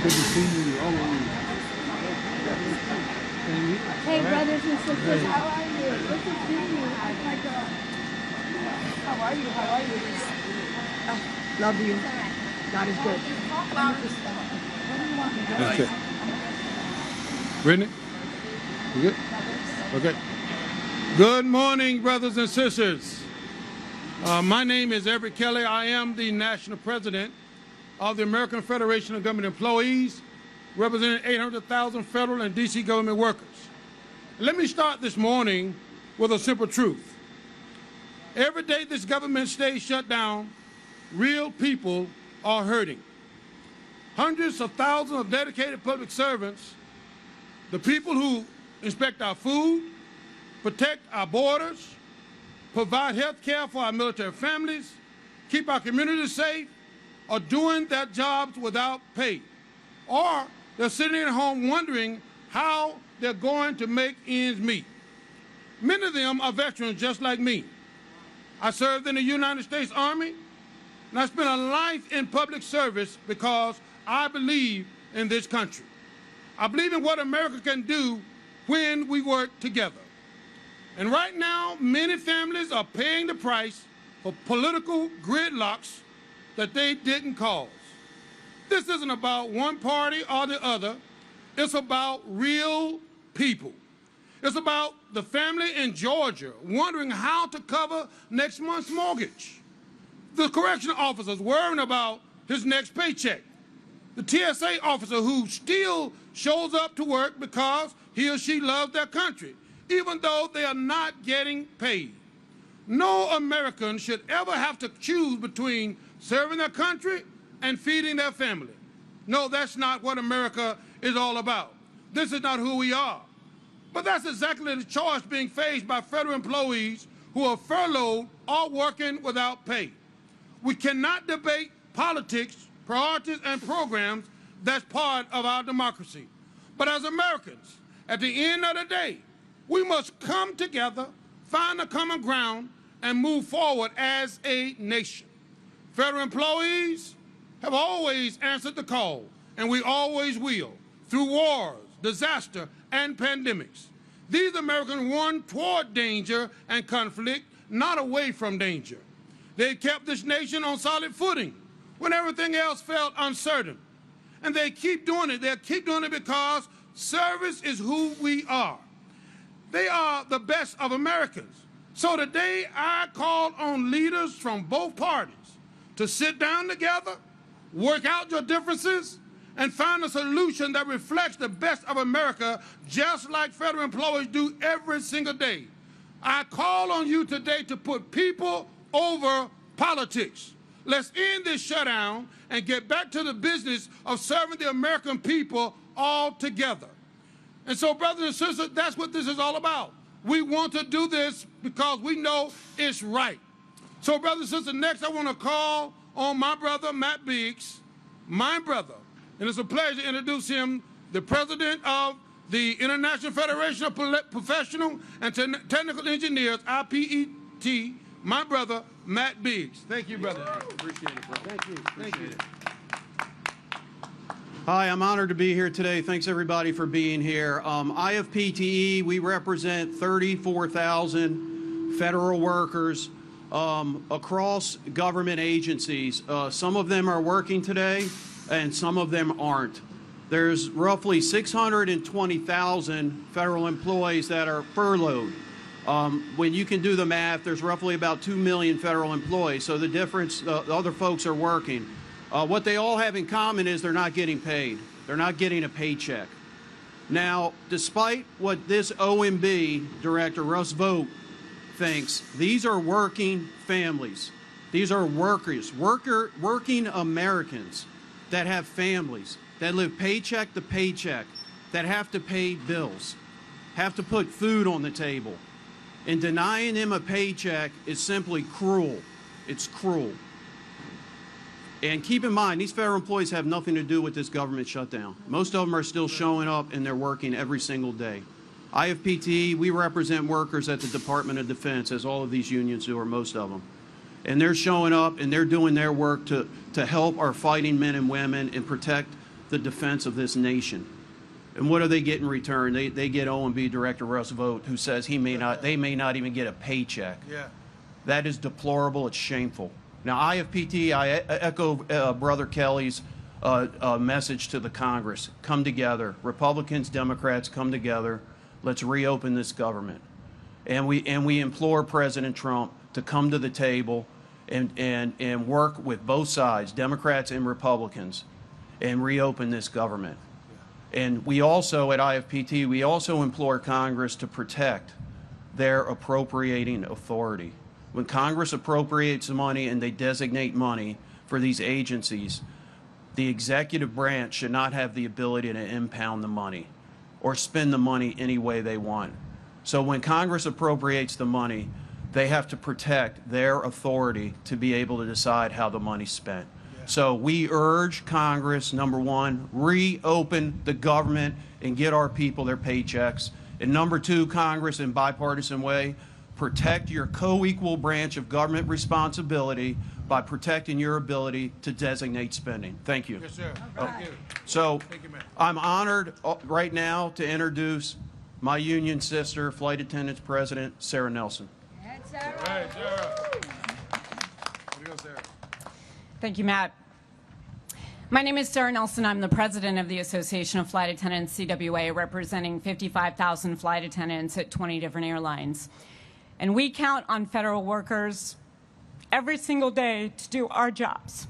Good to see you, all of you. Hey, brothers and sisters, how are you? Good to see you. Oh my God. How are you? How are you? Oh, love you. God is good. That's it. Brittany? You good? Okay. Good morning, brothers and sisters. My name is Everett Kelly. I am the national president of the American Federation of Government Employees, representing 800,000 federal and D.C. government workers. Let me start this morning with a simple truth. Every day this government stays shut down, real people are hurting. Hundreds of thousands of dedicated public servants, the people who inspect our food, protect our borders, provide health care for our military families, keep our communities safe, are doing their jobs without pay. Or they're sitting at home wondering how they're going to make ends meet. Many of them are veterans just like me. I served in the United States Army, and I spent a life in public service because I believe in this country. I believe in what America can do when we work together. And right now, many families are paying the price for political gridlocks that they didn't cause. This isn't about one party or the other. It's about real people. It's about the family in Georgia wondering how to cover next month's mortgage. The correctional officer's worrying about his next paycheck. The TSA officer who still shows up to work because he or she loves their country, even though they are not getting paid. No American should ever have to choose between serving their country and feeding their family. No, that's not what America is all about. This is not who we are. But that's exactly the choice being faced by federal employees who are furloughed or working without pay. We cannot debate politics, priorities, and programs. That's part of our democracy. But as Americans, at the end of the day, we must come together, find a common ground, and move forward as a nation. Federal employees have always answered the call, and we always will, through wars, disaster, and pandemics. These Americans run toward danger and conflict, not away from danger. They kept this nation on solid footing when everything else felt uncertain. And they keep doing it. They'll keep doing it because service is who we are. They are the best of Americans. So today I call on leaders from both parties to sit down together, work out your differences, and find a solution that reflects the best of America, just like federal employees do every single day. I call on you today to put people over politics. Let's end this shutdown and get back to the business of serving the American people all together. And so, brothers and sisters, that's what this is all about. We want to do this because we know it's right. So, brothers and sisters, next I want to call on my brother, Matt Biggs, my brother. And it's a pleasure to introduce him, the president of the International Federation of Professional and Technical Engineers, IPET, my brother, Matt Biggs. Thank you, brother. Appreciate it, brother. Thank you. Thank you. Hi, I'm honored to be here today. Thanks, everybody, for being here. IFPTE, we represent 34,000 federal workers across government agencies. Some of them are working today, and some of them aren't. There's roughly 620,000 federal employees that are furloughed. When you can do the math, there's roughly about 2 million federal employees. So the difference, the other folks are working. What they all have in common is they're not getting paid. They're not getting a paycheck. Now, despite what this OMB director, Russ Vogt, thinks, these are working families. These are workers, working Americans that have families, that live paycheck to paycheck, that have to pay bills, have to put food on the table. And denying them a paycheck is simply cruel. It's cruel. And keep in mind, these federal employees have nothing to do with this government shutdown. Most of them are still showing up and they're working every single day. IFPTE, we represent workers at the Department of Defense, as all of these unions do, or most of them. And they're showing up and they're doing their work to help our fighting men and women and protect the defense of this nation. And what do they get in return? They get O&B Director Russ Vought, who says they may not even get a paycheck. Yeah. That is deplorable. It's shameful. Now, IFPT, I echo Brother Kelly's message to the Congress. Come together. Republicans, Democrats, come together. Let's reopen this government. And we implore President Trump to come to the table and work with both sides, Democrats and Republicans, and reopen this government. And we also, at IFPT, we also implore Congress to protect their appropriating authority. When Congress appropriates money and they designate money for these agencies, the executive branch should not have the ability to impound the money or spend the money any way they want. So when Congress appropriates the money, they have to protect their authority to be able to decide how the money's spent. So we urge Congress, number one, reopen the government and get our people their paychecks. And number two, Congress, in bipartisan way, protect your co-equal branch of government responsibility by protecting your ability to designate spending. Thank you. Yes, sir. Thank you. So Thank you, ma'am. I'm honored right now to introduce my union sister, Flight Attendants President, Sarah Nelson. All right, Sarah. Here you go, Sarah. Thank you, Matt. My name is Sarah Nelson. I'm the president of the Association of Flight Attendants, CWA, representing 55,000 flight attendants at 20 different airlines. And we count on federal workers every single day to do our jobs.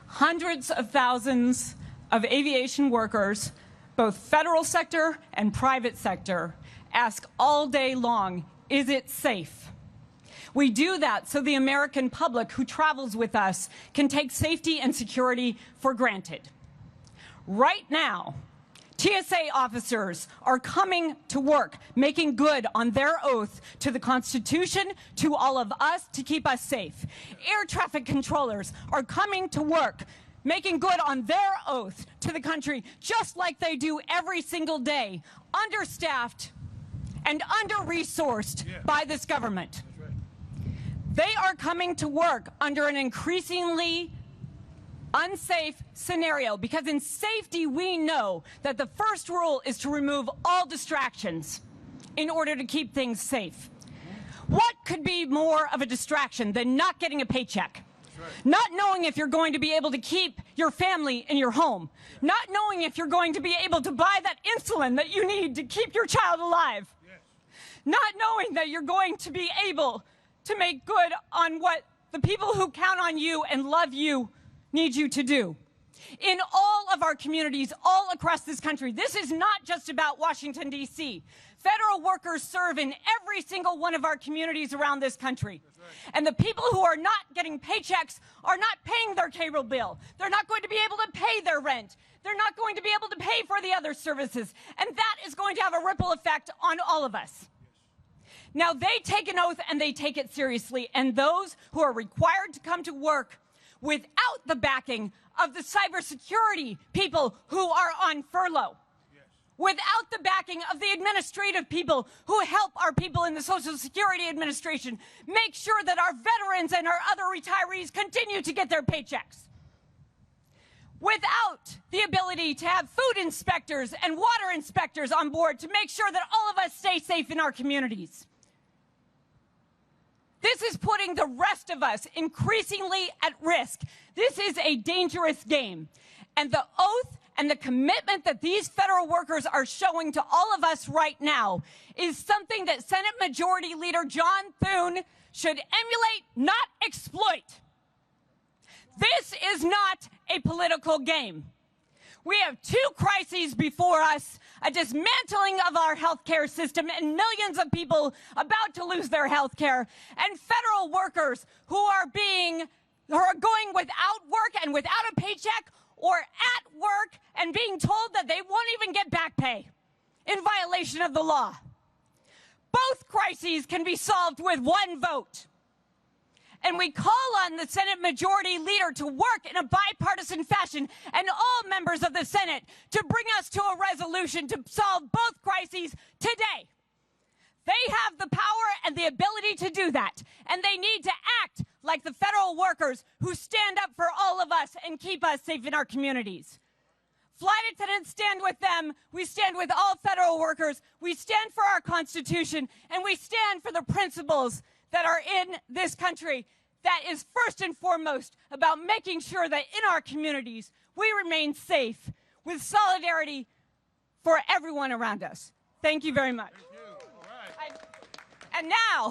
Hundreds of thousands of aviation workers, both federal sector and private sector, ask all day long, is it safe? We do that so the American public who travels with us can take safety and security for granted. Right now, TSA officers are coming to work, making good on their oath to the Constitution, to all of us, to keep us safe. Air traffic controllers are coming to work, making good on their oath to the country, just like they do every single day, understaffed and under-resourced by this government. They are coming to work under an increasingly unsafe scenario because in safety we know that the first rule is to remove all distractions in order to keep things safe. What could be more of a distraction than not getting a paycheck? Not knowing if you're going to be able to keep your family in your home. Not knowing if you're going to be able to buy that insulin that you need to keep your child alive. Not knowing that you're going to be able to make good on what the people who count on you and love you need you to do. In all of our communities, all across this country, this is not just about Washington, D.C. Federal workers serve in every single one of our communities around this country. And the people who are not getting paychecks are not paying their cable bill. They're not going to be able to pay their rent. They're not going to be able to pay for the other services. And that is going to have a ripple effect on all of us. Now, they take an oath and they take it seriously, and those who are required to come to work without the backing of the cybersecurity people who are on furlough, without the backing of the administrative people who help our people in the Social Security Administration make sure that our veterans and our other retirees continue to get their paychecks, without the ability to have food inspectors and water inspectors on board to make sure that all of us stay safe in our communities. This is putting the rest of us increasingly at risk. This is a dangerous game. And the oath and the commitment that these federal workers are showing to all of us right now is something that Senate Majority Leader John Thune should emulate, not exploit. This is not a political game. We have two crises before us, a dismantling of our healthcare system and millions of people about to lose their healthcare, and federal workers who are going without work and without a paycheck, or at work and being told that they won't even get back pay in violation of the law. Both crises can be solved with one vote. And we call on the Senate Majority Leader to work in a bipartisan fashion and all members of the Senate to bring us to a resolution to solve both crises today. They have the power and the ability to do that, and they need to act like the federal workers who stand up for all of us and keep us safe in our communities. Flight attendants stand with them. We stand with all federal workers. We stand for our Constitution, and we stand for the principles that are in this country that is first and foremost about making sure that in our communities we remain safe with solidarity for everyone around us. Thank you very much. Thank you. All right. And now,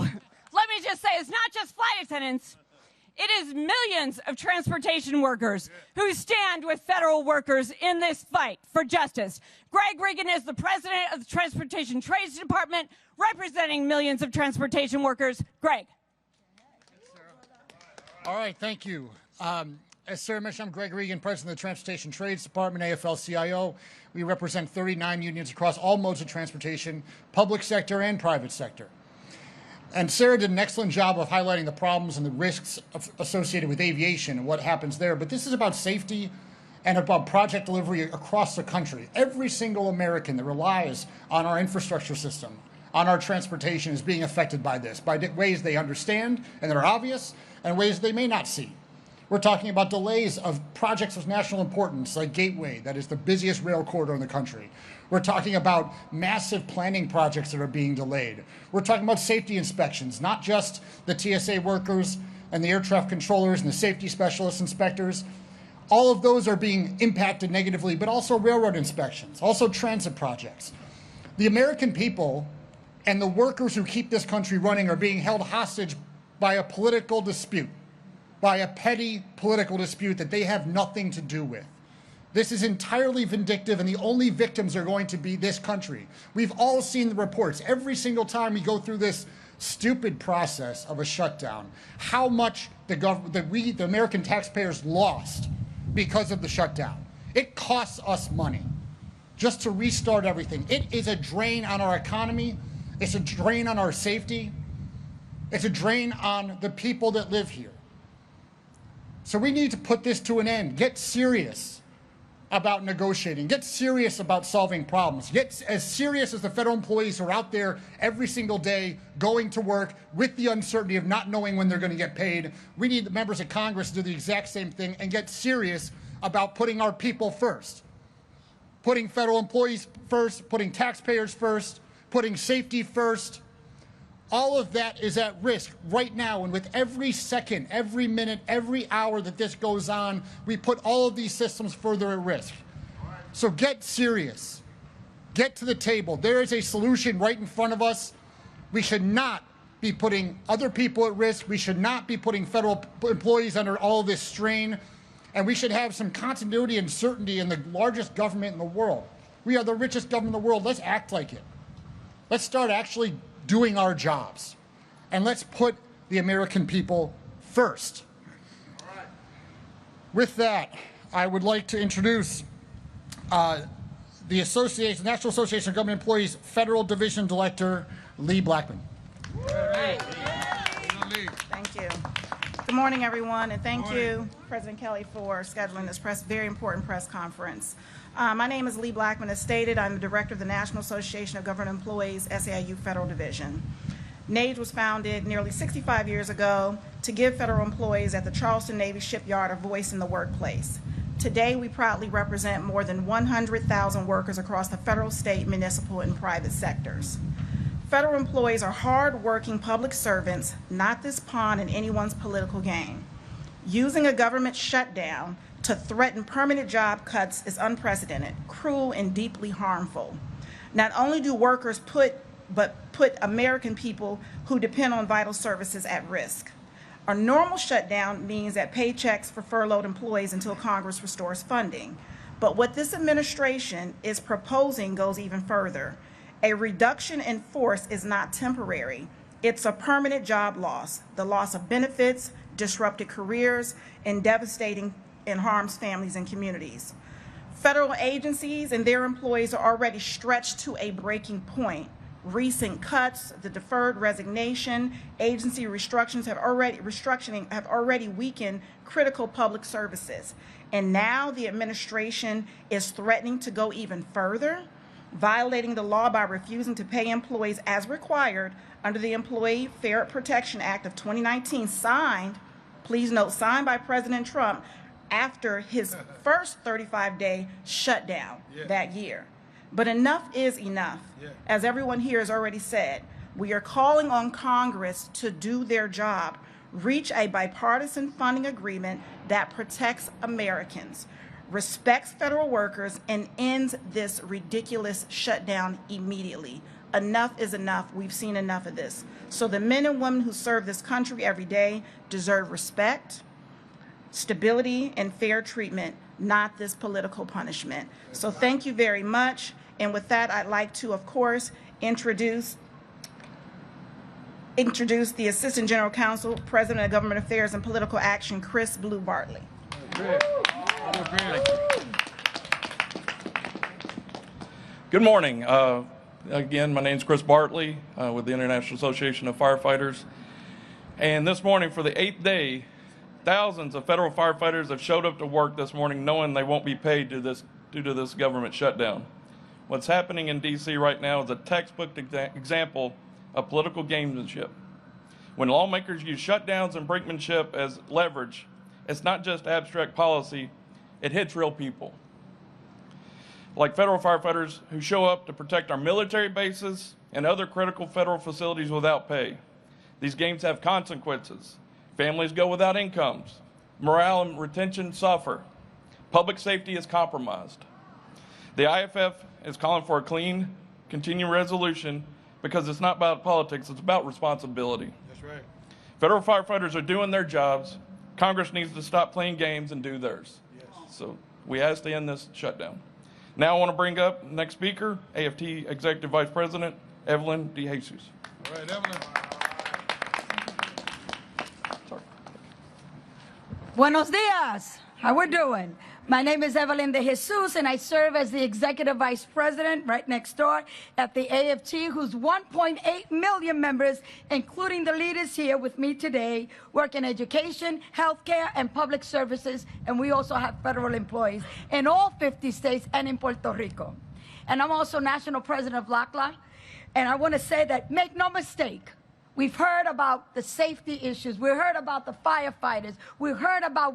let me just say, it's not just flight attendants. It is millions of transportation workers who stand with federal workers in this fight for justice. Greg Regan is the president of the Transportation Trades Department, representing millions of transportation workers. Greg. All right, thank you. As Sarah mentioned, I'm Greg Regan, president of the Transportation Trades Department, AFL-CIO. We represent 39 unions across all modes of transportation, public sector and private sector. And Sarah did an excellent job of highlighting the problems and the risks associated with aviation and what happens there. But this is about safety and about project delivery across the country. Every single American that relies on our infrastructure system, on our transportation, is being affected by this, by ways they understand and that are obvious, and ways they may not see. We're talking about delays of projects of national importance, like Gateway, that is the busiest rail corridor in the country. We're talking about massive planning projects that are being delayed. We're talking about safety inspections, not just the TSA workers and the air traffic controllers and the safety specialists, inspectors. All of those are being impacted negatively, but also railroad inspections, also transit projects. The American people and the workers who keep this country running are being held hostage by a political dispute, by a petty political dispute that they have nothing to do with. This is entirely vindictive, and the only victims are going to be this country. We've all seen the reports every single time we go through this stupid process of a shutdown, how much the American taxpayers lost because of the shutdown. It costs us money just to restart everything. It is a drain on our economy. It's a drain on our safety. It's a drain on the people that live here. So we need to put this to an end. Get serious about negotiating. Get serious about solving problems. Get as serious as the federal employees who are out there every single day going to work with the uncertainty of not knowing when they're going to get paid. We need the members of Congress to do the exact same thing and get serious about putting our people first. Putting federal employees first, putting taxpayers first, putting safety first. All of that is at risk right now, and with every second, every minute, every hour that this goes on, we put all of these systems further at risk. So get serious. Get to the table. There is a solution right in front of us. We should not be putting other people at risk. We should not be putting federal employees under all this strain, and we should have some continuity and certainty in the largest government in the world. We are the richest government in the world. Let's act like it. Let's start actually doing our jobs, and let's put the American people first. With that, I would like to introduce the National Association of Government Employees Federal Division Director, Lee Blackman. Thank you. Good morning, everyone, and thank you, President Kelly, for scheduling this very important press conference. My name is Lee Blackman. As stated, I'm the director of the National Association of Government Employees, SAIU Federal Division. NAGE was founded nearly 65 years ago to give federal employees at the Charleston Navy Shipyard a voice in the workplace. Today, we proudly represent more than 100,000 workers across the federal, state, municipal, and private sectors. Federal employees are hard-working public servants, not this pawn in anyone's political game. Using a government shutdown to threaten permanent job cuts is unprecedented, cruel, and deeply harmful. Not only do workers put American people who depend on vital services at risk. A normal shutdown means that paychecks for furloughed employees until Congress restores funding. But what this administration is proposing goes even further. A reduction in force is not temporary. It's a permanent job loss, the loss of benefits, disrupted careers, and devastating and harms families and communities. Federal agencies and their employees are already stretched to a breaking point. Recent cuts, the deferred resignation, agency restructurings have already weakened critical public services. And now the administration is threatening to go even further, violating the law by refusing to pay employees as required under the Employee Fair Protection Act of 2019, signed, please note, signed by President Trump, after his first 35-day shutdown that year. But enough is enough. As everyone here has already said, we are calling on Congress to do their job, reach a bipartisan funding agreement that protects Americans, respects federal workers, and ends this ridiculous shutdown immediately. Enough is enough. We've seen enough of this. So the men and women who serve this country every day deserve respect, stability, and fair treatment, not this political punishment. So thank you very much. And with that, I'd like to, of course, introduce the Assistant General Counsel, President of Government Affairs and Political Action, Chris Blue Bartley. Good morning. Again, my name is Chris Bartley with the International Association of Firefighters. And this morning, for the 8th day, thousands of federal firefighters have showed up to work this morning knowing they won't be paid due to this government shutdown. What's happening in D.C. right now is a textbook example of political gamesmanship. When lawmakers use shutdowns and brinkmanship as leverage, it's not just abstract policy, it hits real people. Like federal firefighters who show up to protect our military bases and other critical federal facilities without pay. These games have consequences. Families go without incomes. Morale and retention suffer. Public safety is compromised. The IFF is calling for a clean, continuing resolution because it's not about politics, it's about responsibility. That's right. Federal firefighters are doing their jobs. Congress needs to stop playing games and do theirs. Yes. So we ask to end this shutdown. Now I want to bring up next speaker, AFT Executive Vice President Evelyn De Jesus. All right, Evelyn. Sorry. Buenos dias. How we doing? My name is Evelyn De Jesus, and I serve as the Executive Vice President right next door at the AFT, whose 1.8 million members, including the leaders here with me today, work in education, healthcare, and public services, and we also have federal employees in all 50 states and in Puerto Rico. And I'm also National President of LACLA, and I want to say that, make no mistake, we've heard about the safety issues. We heard about the firefighters. We heard about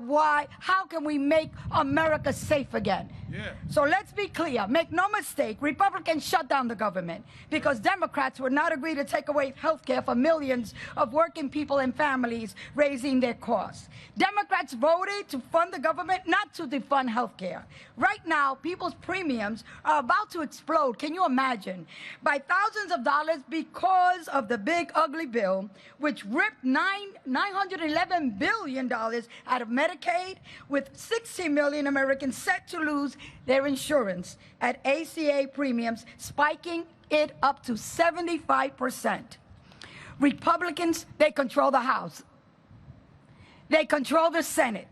how can we make America safe again? Yeah. So let's be clear. Make no mistake, Republicans shut down the government because Democrats would not agree to take away health care for millions of working people and families, raising their costs. Democrats voted to fund the government, not to defund health care. Right now, people's premiums are about to explode. Can you imagine? By thousands of dollars because of the big, ugly bill, which ripped $911 billion out of Medicaid, with 60 million Americans set to lose their insurance at ACA premiums, spiking it up to 75%. Republicans, they control the House. They control the Senate.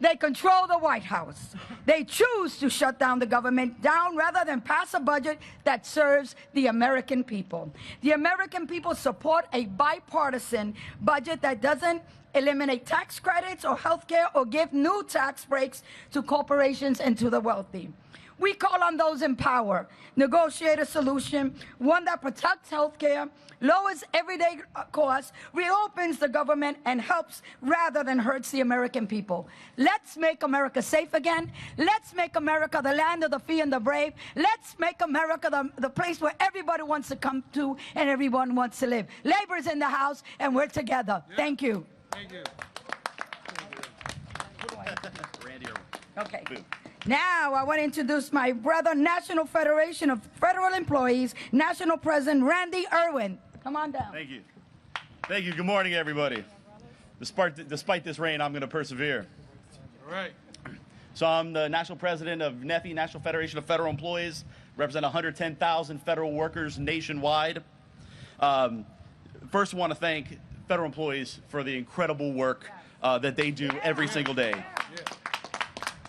They control the White House. They choose to shut down the government rather than pass a budget that serves the American people. The American people support a bipartisan budget that doesn't eliminate tax credits or health care or give new tax breaks to corporations and to the wealthy. We call on those in power, negotiate a solution, one that protects health care, lowers everyday costs, reopens the government, and helps rather than hurts the American people. Let's make America safe again. Let's make America the land of the free and the brave. Let's make America the place where everybody wants to come to and everyone wants to live. Labor's in the house, and we're together. Yeah. Thank you. Thank you. Okay. Now, I want to introduce my brother, National Federation of Federal Employees, National President Randy Irwin. Come on down. Thank you. Thank you. Good morning, everybody. Despite this rain, I'm going to persevere. All right. So I'm the National President of NFE, National Federation of Federal Employees, represent 110,000 federal workers nationwide. First, I want to thank federal employees for the incredible work that they do every single day.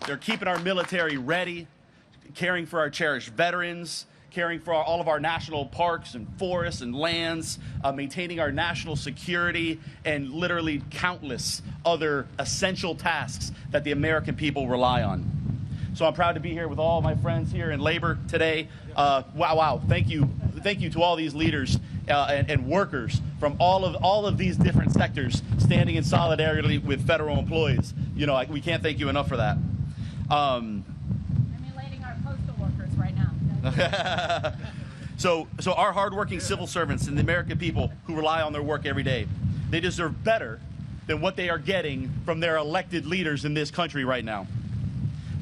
They're keeping our military ready, caring for our cherished veterans, caring for all of our national parks and forests and lands, maintaining our national security, and literally countless other essential tasks that the American people rely on. So I'm proud to be here with all my friends here in labor today, Wow. Thank you to all these leaders and workers from all of these different sectors standing in solidarity with federal employees. You know, we can't thank you enough for that. I'm emulating our postal workers right now. So our hardworking civil servants and the American people who rely on their work every day, they deserve better than what they are getting from their elected leaders in this country right now.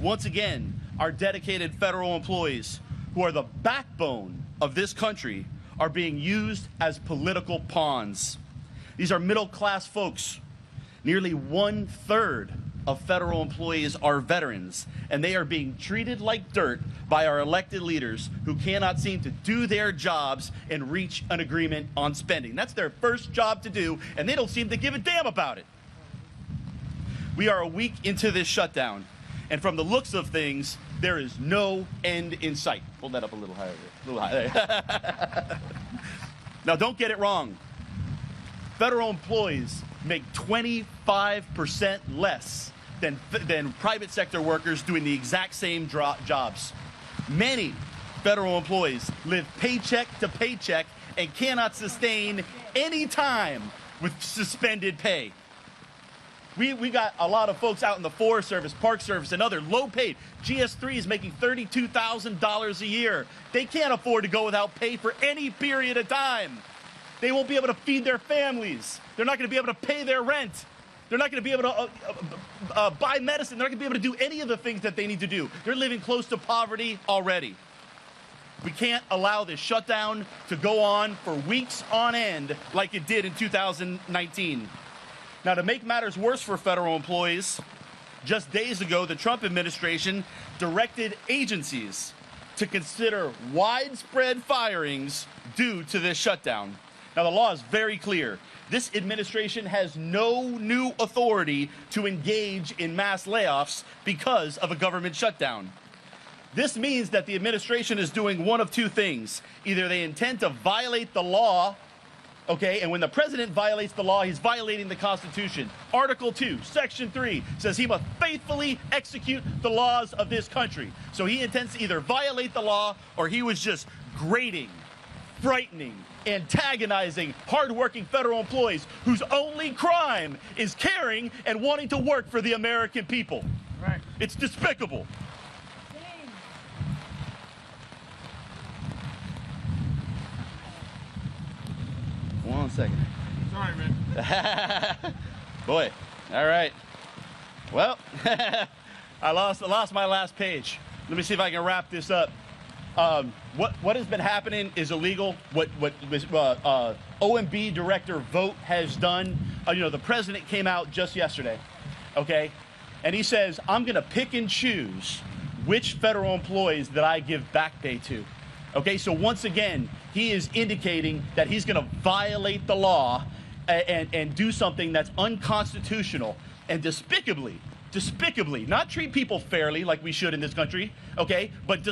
Once again, our dedicated federal employees, who are the backbone of this country, are being used as political pawns. These are middle-class folks. Nearly 1/3 of federal employees are veterans, and they are being treated like dirt by our elected leaders who cannot seem to do their jobs and reach an agreement on spending. That's their first job to do, and they don't seem to give a damn about it. We are a week into this shutdown, and from the looks of things, there is no end in sight. Hold that up a little higher. A little higher. Now, don't get it wrong. Federal employees make 25% less than private sector workers doing the exact same jobs. Many federal employees live paycheck to paycheck and cannot sustain any time with suspended pay. We got a lot of folks out in the Forest Service, Park Service, and other low-paid. GS3 is making $32,000 a year. They can't afford to go without pay for any period of time. They won't be able to feed their families. They're not going to be able to pay their rent. They're not going to be able to buy medicine. They're not going to be able to do any of the things that they need to do. They're living close to poverty already. We can't allow this shutdown to go on for weeks on end like it did in 2019. Now, to make matters worse for federal employees, just days ago, the Trump administration directed agencies to consider widespread firings due to this shutdown. Now, the law is very clear. This administration has no new authority to engage in mass layoffs because of a government shutdown. This means that the administration is doing one of two things. Either they intend to violate the law, okay, and when the president violates the law, he's violating the Constitution. Article 2, Section 3 says he must faithfully execute the laws of this country. So he intends to either violate the law or he was just grating, frightening, antagonizing hardworking federal employees whose only crime is caring and wanting to work for the American people. Right. It's despicable. One second. Sorry, man. Boy, all right. Well, I lost my last page. Let me see if I can wrap this up. What has been happening is illegal. What OMB Director Vogt has done. The president came out just yesterday, okay, and he says, I'm going to pick and choose which federal employees that I give back pay to. Okay, so once again, he is indicating that he's going to violate the law and do something that's unconstitutional and despicably, not treat people fairly like we should in this country, okay, but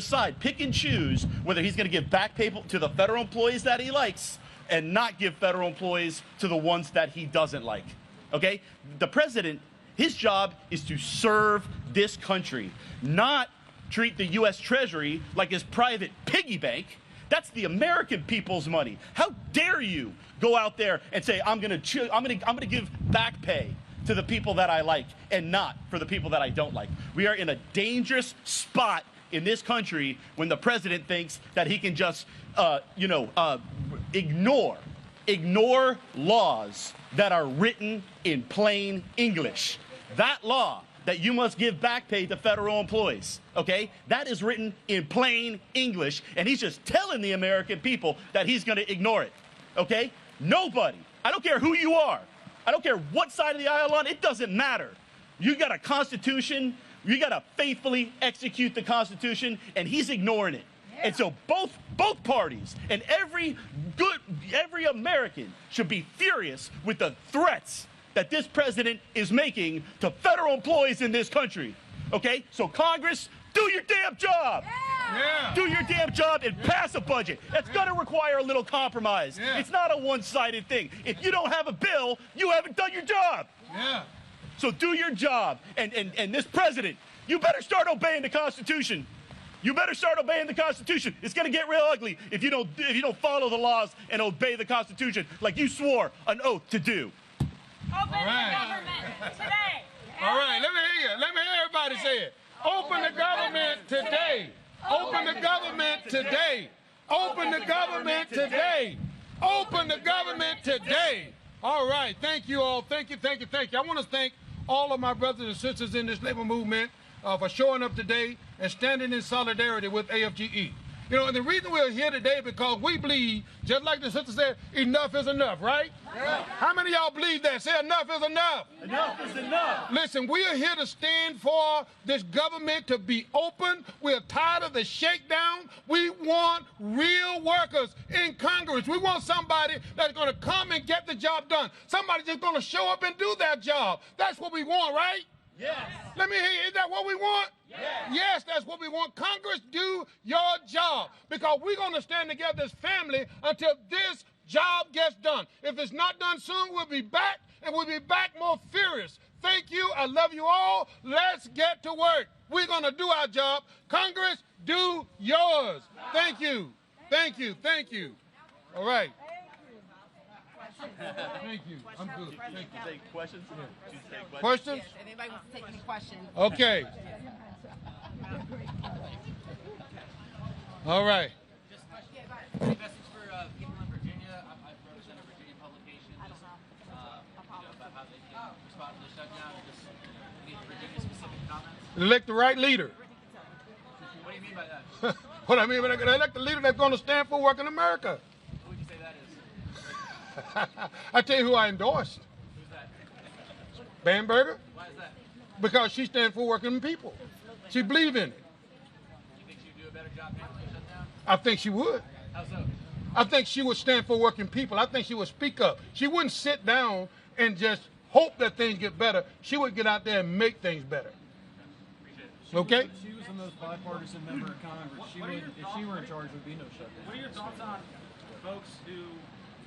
pick and choose whether he's going to give back pay to the federal employees that he likes and not give federal employees to the ones that he doesn't like, okay? The president, his job is to serve this country, not treat the U.S. Treasury like his private piggy bank. That's the American people's money. How dare you go out there and say, I'm gonna give back pay to the people that I like and not for the people that I don't like. We are in a dangerous spot in this country when the president thinks that he can just, ignore laws that are written in plain English. That law that you must give back pay to federal employees, okay? That is written in plain English, and he's just telling the American people that he's going to ignore it, okay? Nobody, I don't care who you are, I don't care what side of the aisle on, it doesn't matter. You got a Constitution, you got to faithfully execute the Constitution, and he's ignoring it. Yeah. And so both parties and every American should be furious with the threats that this president is making to federal employees in this country, okay? So Congress, do your damn job. Yeah. Do your damn job and pass a budget. That's gonna require a little compromise. Yeah. It's not a one-sided thing. If you don't have a bill, you haven't done your job. Yeah. So do your job. And this president, you better start obeying the Constitution. You better start obeying the Constitution. It's going to get real ugly if you don't follow the laws and obey the Constitution like you swore an oath to do. Open the government today. All right, let me hear you. Let me hear everybody say it. Open the government today. Open the government today. Open the government today. Open the government today. All right, thank you all. Thank you, thank you, thank you. I want to thank all of my brothers and sisters in this labor movement for showing up today and standing in solidarity with AFGE. You know, and the reason we're here today because we believe, just like the sister said, enough is enough, right? Yeah. How many of y'all believe that? Say enough is enough. Enough is enough. Listen, we are here to stand for this government to be open. We're tired of the shakedown. We want real workers in Congress. We want somebody that's going to come and get the job done. Somebody just going to show up and do that job. That's what we want, right? Yes. Let me hear you. Is that what we want? Yes. Yes, that's what we want. Congress, do your job because we're going to stand together as family until this job gets done. If it's not done soon, we'll be back, and we'll be back more furious. Thank you. I love you all. Let's get to work. We're going to do our job. Congress, do yours. Thank you. Thank you. Thank you. All right. Thank you. I'm good. Thank you. Take questions? Yeah. Questions? Yes, if anybody wants to take any questions. Okay. All right. Just any message for people in Virginia? I represent a Virginia publication. Just about how they can respond to the shutdown and just any Virginia-specific comments. Elect the right leader. What do you mean by that? What I mean by that, elect the leader that's going to stand for work in America. Who would you say that is? I tell you who I endorsed. Who's that? Bamberger. Why is that? Because she stands for working people. She believes in it. You think she'd do a better job handling the shutdown? I think she would. How so? I think she would stand for working people. I think she would speak up. She wouldn't sit down and just hope that things get better. She would get out there and make things better. Okay? She was the most bipartisan member of Congress. If she were in charge, there would be no shutdown. What are your thoughts on folks who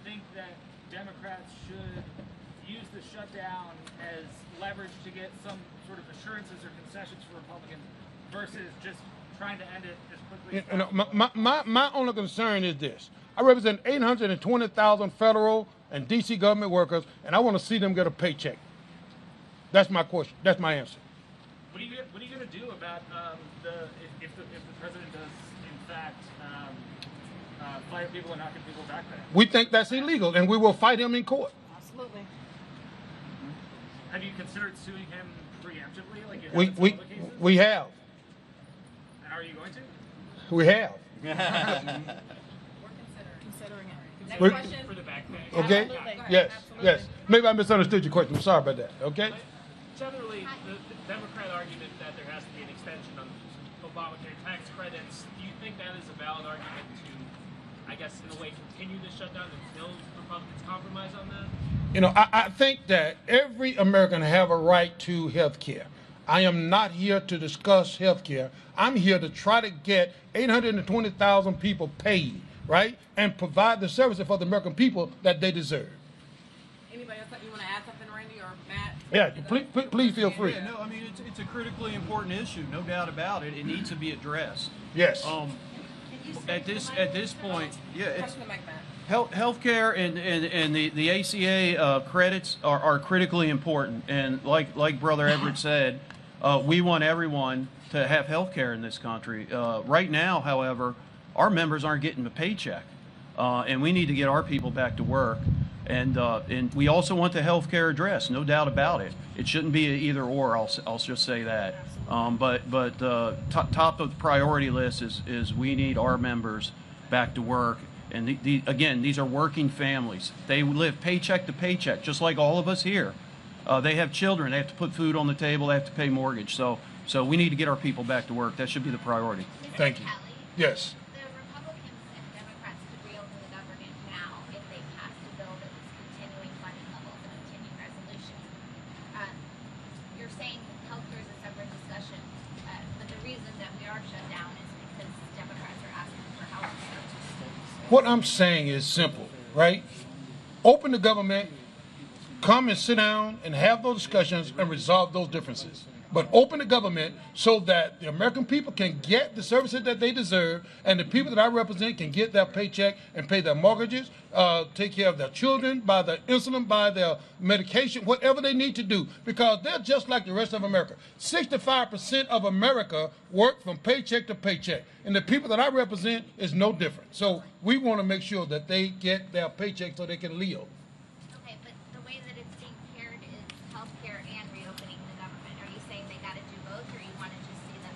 think that Democrats should use the shutdown as leverage to get some sort of assurances or concessions for Republicans versus just trying to end it as quickly as possible? My only concern is this. I represent 820,000 federal and D.C. government workers, and I want to see them get a paycheck. That's my question. That's my answer. What are you going to do about if the president does in fact fire people and not get people back there? We think that's illegal, and we will fight him in court. Absolutely. Have you considered suing him preemptively, like you have in some other cases? We have. And are you going to? We have. Considering it. Next We're- question. For the back pay. Okay? Absolutely. Yes. Absolutely. Yes. Maybe I misunderstood your question. I'm sorry about that. Okay? Generally, the Democrat argument that there has to be an extension on Obamacare tax credits, do you think that is a valid argument to, I guess, in a way, continue the shutdown until Republicans compromise on that? You know, I think that every American have a right to health care. I am not here to discuss health care. I'm here to try to get 820,000 people paid, right? And provide the services for the American people that they deserve. Anybody else that you want to add something, Randy or Matt? Yeah, please feel free. Yeah, no, I mean, it's a critically important issue, no doubt about it. It needs to be addressed. Yes. At this point, yeah, it's Question to Mike, Matt. healthcare and the ACA credits are critically important. And like Brother Everett said, we want everyone to have healthcare in this country. Right now, however, our members aren't getting a paycheck, and we need to get our people back to work. And we also want the health care addressed, no doubt about it. It shouldn't be an either or. I'll just say that. But top of the priority list is we need our members back to work. And again, these are working families. They live paycheck to paycheck, just like all of us here. They have children. They have to put food on the table. They have to pay mortgage. So we need to get our people back to work. That should be the priority. Thank you. Yes. The Republicans and Democrats could reopen the government now if they passed a bill that was continuing funding levels and continuing resolutions. You're saying healthcare is a separate discussion, but the reason that we are shut down is because Democrats are asking for health care. What I'm saying is simple, right? Open the government, come and sit down and have those discussions and resolve those differences. but open the government so that the American people can get the services that they deserve, and the people that I represent can get their paycheck and pay their mortgages, take care of their children, buy their insulin, buy their medication, whatever they need to do, because they're just like the rest of America. 65% of America work from paycheck to paycheck, and the people that I represent is no different. So we want to make sure that they get their paycheck so they can live. Okay, but the way that it's being paired is healthcare and reopening the government. Are you saying they got to do both, or you want to just see them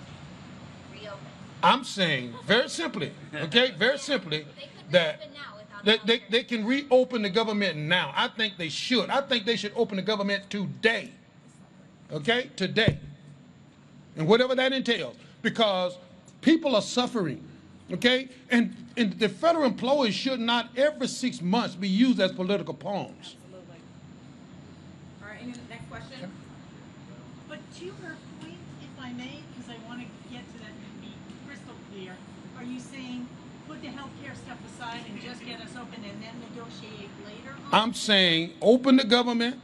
reopen? I'm saying very simply, okay, very simply, that they can reopen the government now. I think they should. I think they should open the government today, okay, today, and whatever that entails, because people are suffering, okay, and the federal employees should not every 6 months be used as political pawns. Absolutely. All right, next question. But to her point, if I may, because I want to get to that and be crystal clear, are you saying put the healthcare stuff aside and just get us open and then negotiate later? I'm saying open the government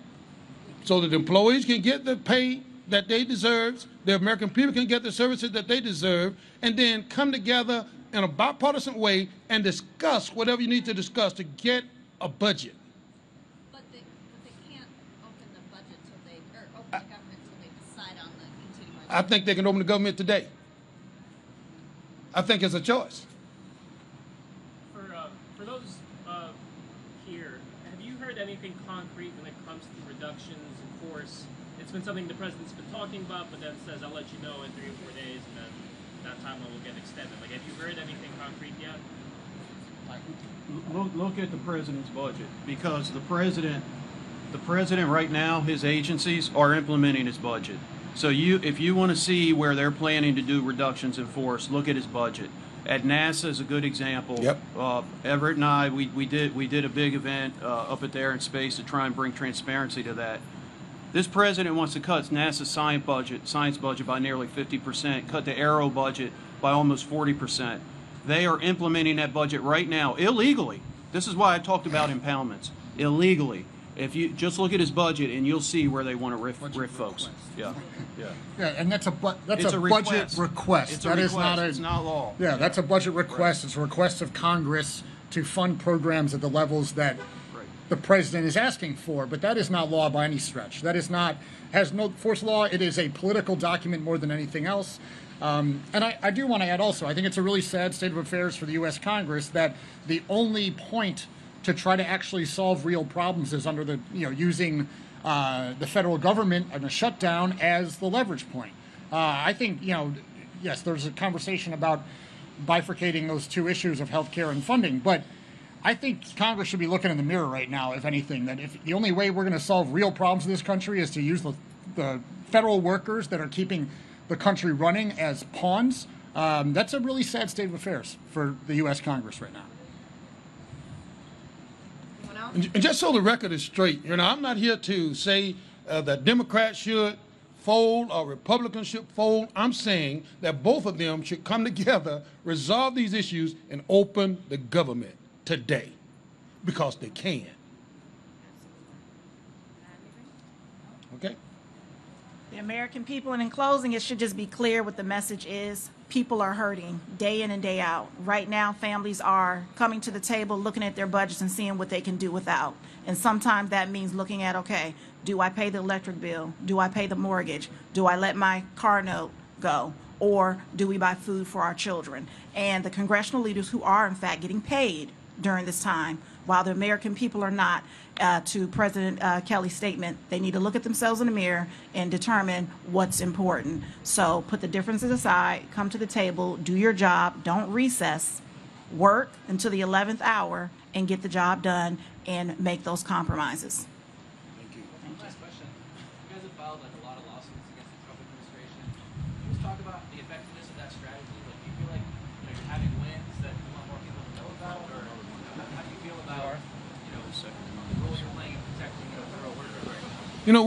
so that employees can get the pay that they deserve, the American people can get the services that they deserve, and then come together in a bipartisan way and discuss whatever you need to discuss to get a budget. But they can't open the budget till they, or open the government till they decide on the continuing. I think they can open the government today. I think it's a choice. For those here, have you heard anything concrete when it comes to reductions in force? It's been something the president's been talking about, but then says, I'll let you know in 3 or 4 days, and then that timeline will get extended. Like, have you heard anything concrete yet? Look at the president's budget, because the president right now, his agencies are implementing his budget. So if you want to see where they're planning to do reductions in force, look at his budget. At NASA is a good example. Yep. Everett and I, we did a big event up at the Air and Space to try and bring transparency to that. This president wants to cut NASA's science budget by nearly 50%, cut the Aero budget by almost 40%. They are implementing that budget right now illegally. This is why I talked about impoundments. Illegally. If you just look at his budget, and you'll see where they want to riff folks. Yeah, yeah. Yeah, and that's a budget request. It's a request. It's not law. Yeah, that's a budget request. It's a request of Congress to fund programs at the levels that the president is asking for, but that is not law by any stretch. That is not, has no force law. It is a political document more than anything else. And I do want to add also, I think it's a really sad state of affairs for the U.S. Congress that the only point to try to actually solve real problems is under the, using the federal government and a shutdown as the leverage point. I think, yes, there's a conversation about bifurcating those two issues of healthcare and funding, but I think Congress should be looking in the mirror right now, if anything, that if the only way we're going to solve real problems in this country is to use the federal workers that are keeping the country running as pawns, that's a really sad state of affairs for the U.S. Congress right now. And just so the record is straight, I'm not here to say that Democrats should fold or Republicans should fold. I'm saying that both of them should come together, resolve these issues, and open the government today, because they can. Okay? The American people, and in closing, it should just be clear what the message is. People are hurting day in and day out. Right now, families are coming to the table, looking at their budgets and seeing what they can do without. And sometimes that means looking at, okay, do I pay the electric bill? Do I pay the mortgage? Do I let my car note go? Or do we buy food for our children? And the congressional leaders who are, in fact, getting paid during this time, while the American people are not, to President Kelly's statement, they need to look at themselves in the mirror and determine what's important. So put the differences aside, come to the table, do your job, don't recess, work until the 11th hour and get the job done and make those compromises. Thank you. Last question. You guys have filed a lot of lawsuits against the Trump administration. Can you just talk about the effectiveness of that strategy? Like, do you feel like you're having wins that you want more people to know about, or how do you feel about the role you're playing in protecting federal workers right now?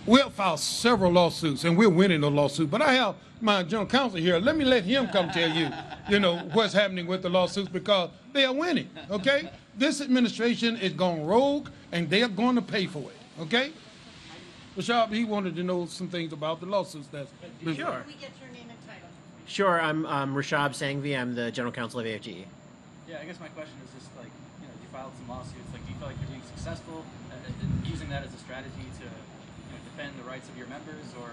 We have filed several lawsuits, and we're winning those lawsuits. But I have my general counsel here. Let me let him come tell you, what's happening with the lawsuits, because they are winning. Okay, this administration is going rogue, and they are going to pay for it. Okay. Rashab, he wanted to know some things about the lawsuits that's been Can filed. we get your name and title? Sure, I'm Rashab Sanghvi. I'm the general counsel of AFGE. Yeah, I guess my question is just like, you know, you filed some lawsuits. Like, do you feel like you're being successful in using that as a strategy to, you know, defend the rights of your members, or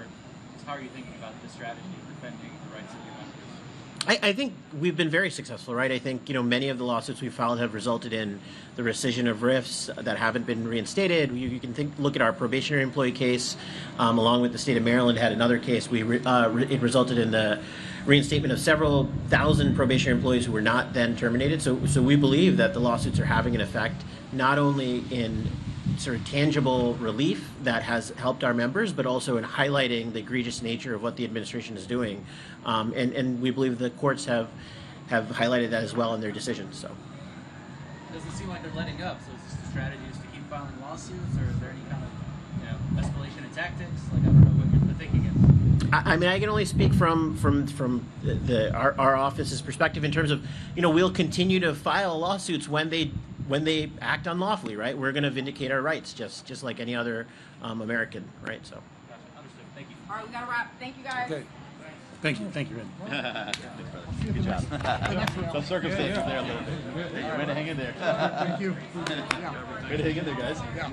just how are you thinking about this strategy of defending the rights of your members? I think we've been very successful, right? I think, you know, many of the lawsuits we've filed have resulted in the rescission of RIFs that haven't been reinstated. You can look at our probationary employee case, along with the state of Maryland had another case. It resulted in the reinstatement of several thousand probationary employees who were not then terminated. So we believe that the lawsuits are having an effect not only in sort of tangible relief that has helped our members, but also in highlighting the egregious nature of what the administration is doing. And we believe the courts have highlighted that as well in their decisions. So It doesn't seem like they're letting up. So is this the strategy is to keep filing lawsuits, or is there any kind of, you know, escalation in tactics? Like, I don't know what the thinking is. I mean, I can only speak from our office's perspective in terms of, you know, we'll continue to file lawsuits when they act unlawfully, right? We're going to vindicate our rights just like any other American, right? So. Gotcha. Understood. Thank you. All right, we got to wrap. Thank you, guys. Okay. Thank you, Randy. Good job. Some circumstances there a little bit. Way to hang in there. Thank you. Way to hang in there, guys. Yeah.